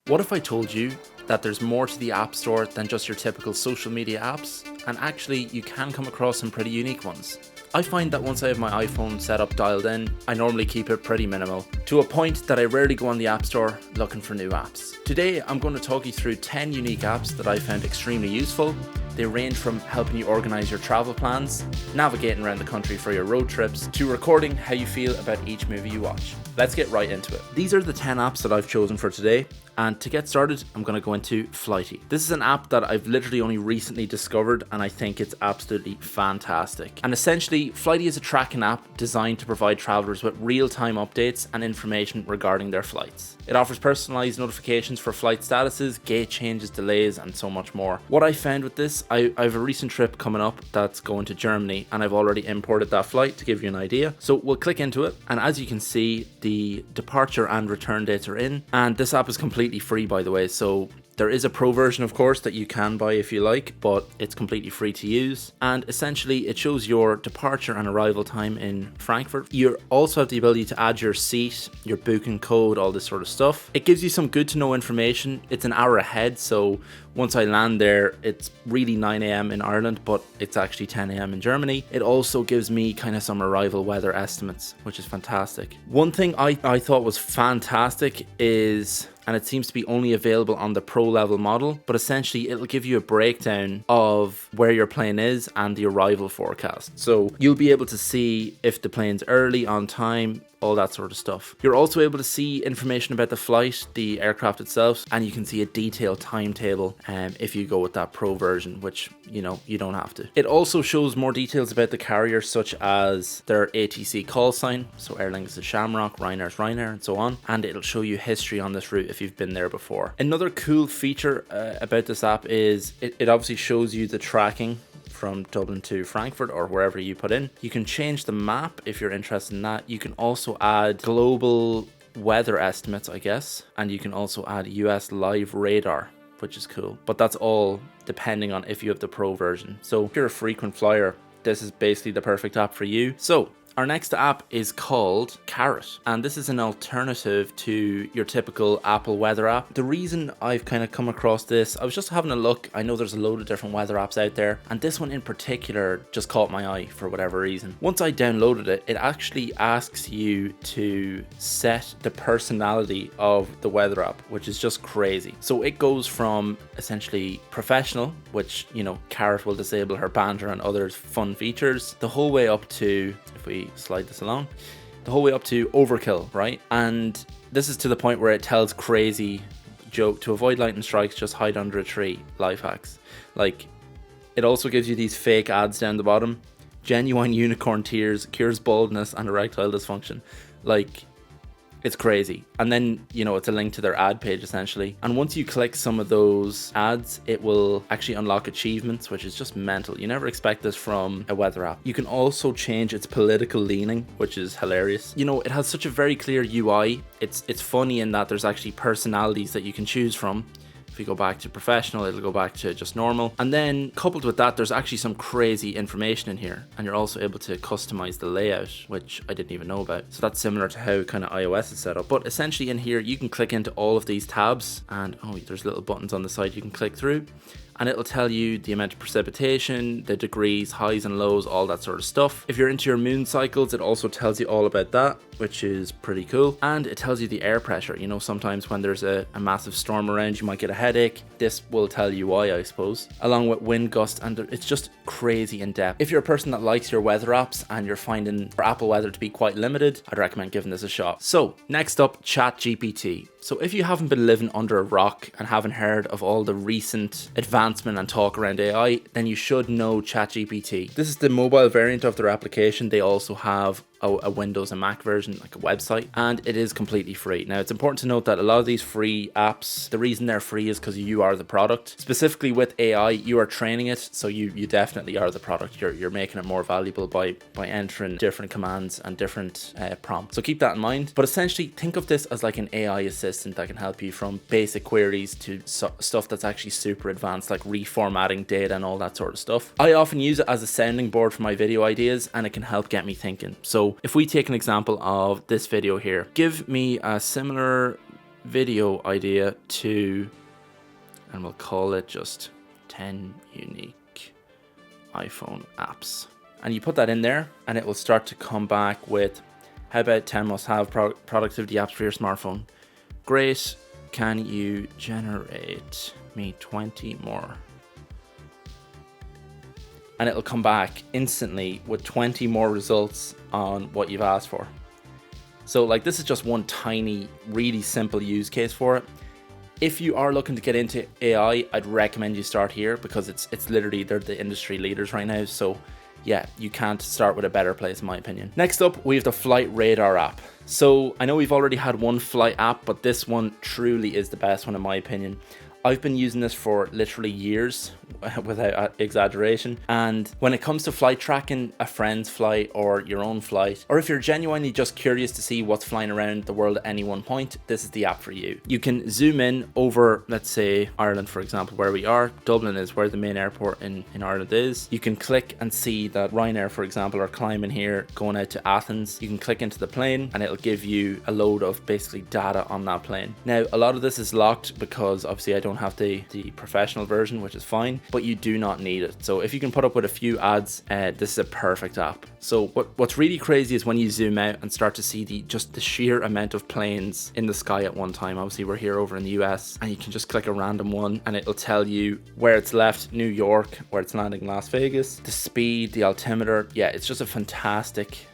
What if I told you that there's more to the App Store than just your typical social media apps, and actually you can come across some pretty unique ones? I find that once I have my iPhone setup dialed in, I normally keep it pretty minimal, to a point that I rarely go on the App Store looking for new apps. Today I'm going to talk you through 10 unique apps that I found extremely useful. They range from helping you organise your travel plans, navigating around the country for your road trips, to recording how you feel about each movie you watch. Let's get right into it. These are the 10 apps that I've chosen for today, and to get started, I'm going to go into Flighty. This is an app that I've literally only recently discovered, and I think it's absolutely fantastic. And essentially, Flighty is a tracking app designed to provide travellers with real-time updates and information regarding their flights. It offers personalised notifications for flight statuses, gate changes, delays, and so much more. What I found with this, I have a recent trip coming up that's going to Germany, and I've already imported that flight to give you an idea. So we'll click into it, and as you can see, the departure and return dates are in, and this app is completely free, by the way. So there is a pro version, of course, that you can buy if you like, but it's completely free to use. And essentially, it shows your departure and arrival time in Frankfurt. You also have the ability to add your seat, your booking code, all this sort of stuff. It gives you some good to know information. It's an hour ahead, so once I land there, it's really 9 a.m. in Ireland, but it's actually 10 a.m. in Germany. It also gives me kind of some arrival weather estimates, which is fantastic. One thing I thought was fantastic is, and it seems to be only available on the pro level model, but essentially it'll give you a breakdown of where your plane is and the arrival forecast. So you'll be able to see if the plane's early, on time, all that sort of stuff. You're also able to see information about the flight, the aircraft itself, and you can see a detailed timetable if you go with that pro version, which, you know, you don't have to. It also shows more details about the carrier, such as their ATC call sign, so Aer Lingus is Shamrock, Ryanair's Ryanair, and so on, and it'll show you history on this route if you've been there before. Another cool feature about this app is it obviously shows you the tracking from Dublin to Frankfurt or wherever you put in. You can change the map if you're interested in that. You can also add global weather estimates, I guess, and you can also add US live radar, which is cool. But that's all depending on if you have the pro version. So if you're a frequent flyer, this is basically the perfect app for you. So our next app is called Carrot, and this is an alternative to your typical Apple weather app. The reason I've kind of come across this, I was just having a look. I know there's a load of different weather apps out there, and this one in particular just caught my eye for whatever reason. Once I downloaded it, it actually asks you to set the personality of the weather app, which is just crazy. So it goes from essentially professional, which, you know, Carrot will disable her banter and other fun features, the whole way up to, if we slide this along, the whole way up to overkill, right? And this is to the point where it tells crazy joke to avoid lightning strikes, just hide under a tree, life hacks. Like, it also gives you these fake ads down the bottom: genuine unicorn tears, cures baldness and erectile dysfunction. Like, it's crazy. And then, you know, it's a link to their ad page essentially. And once you click some of those ads, it will actually unlock achievements, which is just mental. You never expect this from a weather app. You can also change its political leaning, which is hilarious. You know, it has such a very clear UI. It's funny in that there's actually personalities that you can choose from. If you go back to professional, it'll go back to just normal. And then coupled with that, there's actually some crazy information in here, and you're also able to customize the layout, which I didn't even know about. So that's similar to how kind of iOS is set up. But essentially in here, you can click into all of these tabs, and there's little buttons on the side you can click through, and it'll tell you the amount of precipitation, the degrees, highs and lows, all that sort of stuff. If you're into your moon cycles, it also tells you all about that, which is pretty cool. And it tells you the air pressure. You know, sometimes when there's a massive storm around, you might get a headache. This will tell you why, I suppose, along with wind gust, and it's just crazy in depth. If you're a person that likes your weather apps and you're finding for Apple weather to be quite limited, I'd recommend giving this a shot. So next up, ChatGPT. So if you haven't been living under a rock and haven't heard of all the recent advancement and talk around AI, then you should know ChatGPT. This is the mobile variant of their application. They also have a Windows and Mac version, like a website, and it is completely free. Now, it's important to note that a lot of these free apps, the reason they're free is because you are the product. Specifically with AI, you are training it, so you definitely are the product. You're making it more valuable by entering different commands and different prompts. So keep that in mind. But essentially, think of this as like an AI assistant that can help you from basic queries to stuff that's actually super advanced, like reformatting data and all that sort of stuff. I often use it as a sounding board for my video ideas, and it can help get me thinking. So if we take an example of this video here, give me a similar video idea to, and we'll call it just 10 unique iPhone apps. And you put that in there and it will start to come back with, how about 10 must-have productivity apps for your smartphone? Great. Can you generate me 20 more? And it'll come back instantly with 20 more results on what you've asked for. So like, this is just one tiny, really simple use case for it. If you are looking to get into AI, I'd recommend you start here, because it's literally, they're the industry leaders right now. So yeah, you can't start with a better place in my opinion. Next up, we have the Flight Radar app. So I know we've already had one flight app, but this one truly is the best one in my opinion. I've been using this for literally years, without exaggeration. And when it comes to flight tracking, a friend's flight or your own flight, or if you're genuinely just curious to see what's flying around the world at any one point, this is the app for you. You can zoom in over, let's say Ireland, for example, where we are. Dublin is where the main airport in Ireland is. You can click and see that Ryanair, for example, are climbing here, going out to Athens. You can click into the plane and it'll give you a load of basically data on that plane. Now, a lot of this is locked because obviously I don't have the professional version, which is fine, but you do not need it. So if you can put up with a few ads, this is a perfect app. So what's really crazy is when you zoom out and start to see the sheer amount of planes in the sky at one time. Obviously we're here over in the US, and you can just click a random one and it'll tell you where it's left New York, where it's landing Las Vegas, the speed, the altimeter. Yeah, it's just a fantastic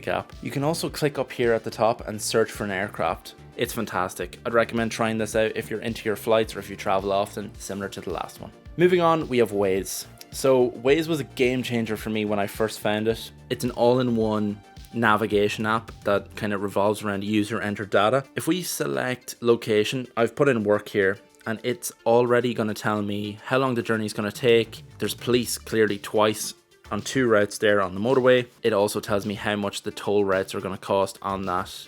app. You can also click up here at the top and search for an aircraft. It's fantastic. I'd recommend trying this out if you're into your flights or if you travel often, similar to the last one. Moving on, we have Waze. So Waze was a game changer for me when I first found it. It's an all-in-one navigation app that kind of revolves around user entered data. If we select location, I've put in work here, and it's already going to tell me how long the journey is going to take. There's police clearly twice on 2 routes there on the motorway. It also tells me how much the toll routes are going to cost on that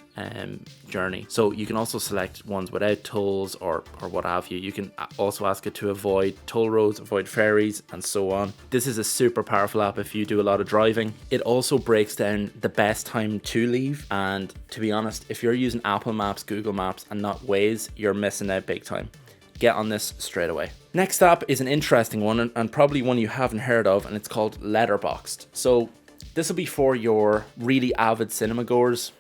journey. So you can also select ones without tolls or what have you. You can also ask it to avoid toll roads, avoid ferries, and so on. This is a super powerful app if you do a lot of driving. It also breaks down the best time to leave, and to be honest, if you're using Apple Maps, Google Maps, and not Waze, you're missing out big time. Get on this straight away. Next app is an interesting one, and probably one you haven't heard of, and it's called Letterboxd. So this will be for your really avid cinema goers.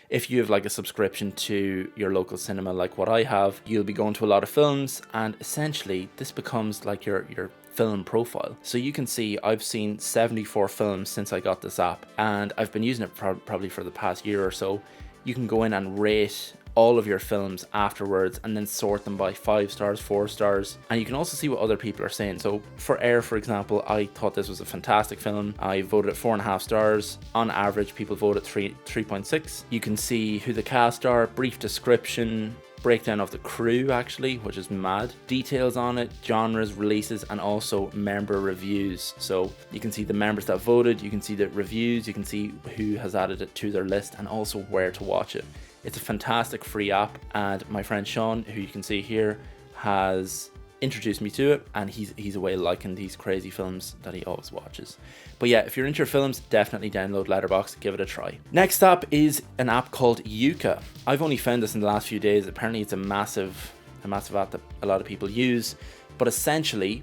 If you have like a subscription to your local cinema like what I have, you'll be going to a lot of films, and essentially this becomes like your film profile. So you can see I've seen 74 films since I got this app, and I've been using it probably for the past year or so. You can go in and rate all of your films afterwards and then sort them by 5 stars, 4 stars, and you can also see what other people are saying. So for Air, for example, I thought this was a fantastic film. I voted it 4.5 stars. On average, people voted 3.6. You can see who the cast are, brief description, breakdown of the crew actually, which is mad, details on it, genres, releases, and also member reviews. So you can see the members that voted, you can see the reviews, you can see who has added it to their list, and also where to watch it. It's a fantastic free app, and my friend Sean, who you can see here, has introduced me to it, and he's away liking these crazy films that he always watches. But yeah, if you're into your films, definitely download Letterboxd, give it a try. Next up is an app called Yuka. I've only found this in the last few days. Apparently it's a massive app that a lot of people use, but essentially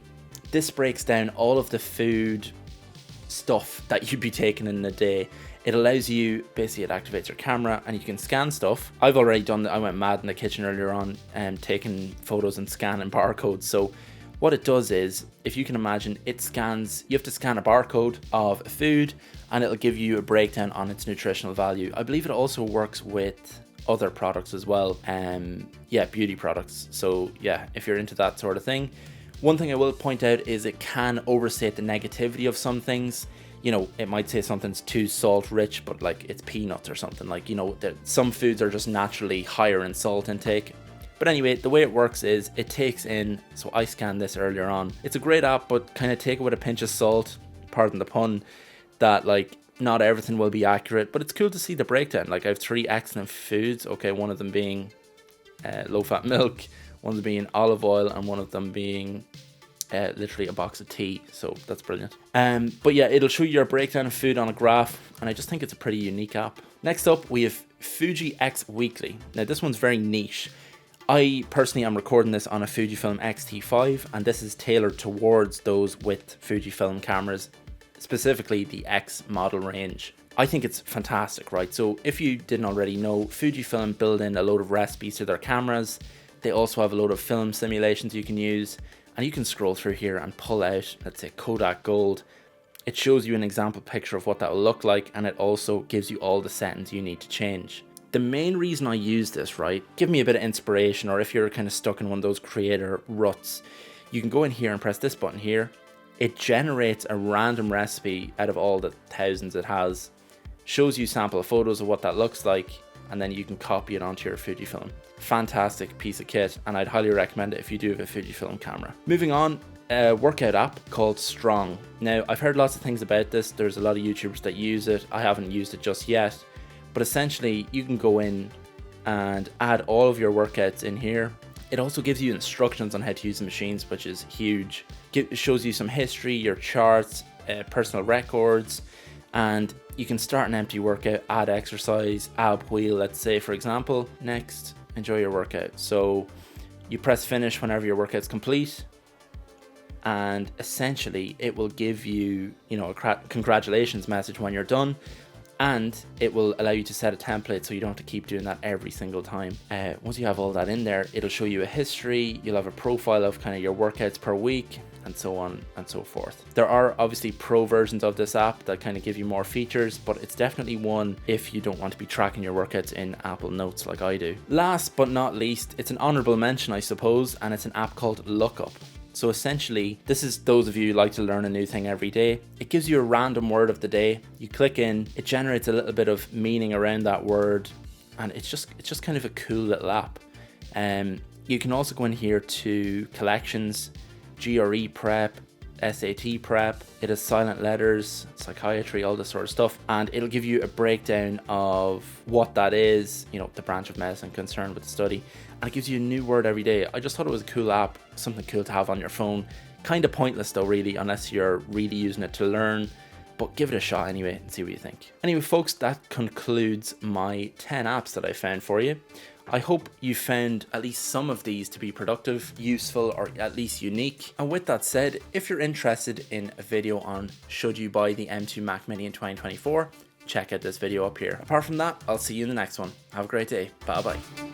this breaks down all of the food stuff that you'd be taking in a day. It allows you, basically it activates your camera and you can scan stuff. I've already done that. I went mad in the kitchen earlier on and taking photos and scanning barcodes. So what it does is, if you can imagine, it scans, you have to scan a barcode of food and it'll give you a breakdown on its nutritional value. I believe it also works with other products as well. Yeah, beauty products. So yeah, if you're into that sort of thing. One thing I will point out is it can overstate the negativity of some things. You know, it might say something's too salt rich, but like it's peanuts or something. Like, you know, some foods are just naturally higher in salt intake. But anyway, the way it works is it takes in, so I scanned this earlier on. It's a great app, but kind of take it with a pinch of salt, pardon the pun, that like not everything will be accurate, but it's cool to see the breakdown. Like I have 3 excellent foods. Okay, one of them being low fat milk, one of them being olive oil, and one of them being literally a box of tea. So that's brilliant. But yeah, it'll show you your breakdown of food on a graph, and I just think it's a pretty unique app. Next up, we have FujiXWeekly. Now this one's very niche. I personally am recording this on a Fujifilm X-T5, and this is tailored towards those with Fujifilm cameras, specifically the X model range. I think it's fantastic, right? So if you didn't already know, Fujifilm build in a load of recipes to their cameras. They also have a load of film simulations you can use, and you can scroll through here and pull out, let's say, Kodak Gold. It shows you an example picture of what that will look like, and it also gives you all the settings you need to change. The main reason I use this, right, give me a bit of inspiration, or if you're kind of stuck in one of those creator ruts, you can go in here and press this button here. It generates a random recipe out of all the thousands it has, shows you sample photos of what that looks like, and then you can copy it onto your Fujifilm. Fantastic piece of kit, and I'd highly recommend it if you do have a Fujifilm camera. Moving on, a workout app called Strong. Now, I've heard lots of things about this. There's a lot of YouTubers that use it. I haven't used it just yet. But essentially, you can go in and add all of your workouts in here. It also gives you instructions on how to use the machines, which is huge. It shows you some history, your charts, personal records, and you can start an empty workout, add exercise, ab wheel, let's say, for example. Next, enjoy your workout. So you press finish whenever your workout's complete, and essentially it will give you, a congratulations message when you're done. And it will allow you to set a template so you don't have to keep doing that every single time. Once you have all that in there, it'll show you a history, you'll have a profile of kind of your workouts per week, and so on and so forth. There are obviously pro versions of this app that kind of give you more features, but it's definitely one if you don't want to be tracking your workouts in Apple Notes like I do. Last but not least, it's an honorable mention, I suppose, and it's an app called Lookup. So essentially, this is those of you who like to learn a new thing every day. It gives you a random word of the day. You click in, it generates a little bit of meaning around that word, and it's just kind of a cool little app. You can also go in here to collections, GRE prep, SAT prep. It has silent letters, psychiatry, all this sort of stuff, and it'll give you a breakdown of what that is, the branch of medicine concerned with the study, and it gives you a new word every day. I just thought it was a cool app, something cool to have on your phone. Kind of pointless though, really, unless you're really using it to learn, but give it a shot anyway and see what you think. Anyway, folks, that concludes my 10 apps that I found for you. I hope you found at least some of these to be productive, useful, or at least unique. And with that said, if you're interested in a video on should you buy the M2 Mac Mini in 2024, check out this video up here. Apart from that, I'll see you in the next one. Have a great day. Bye bye.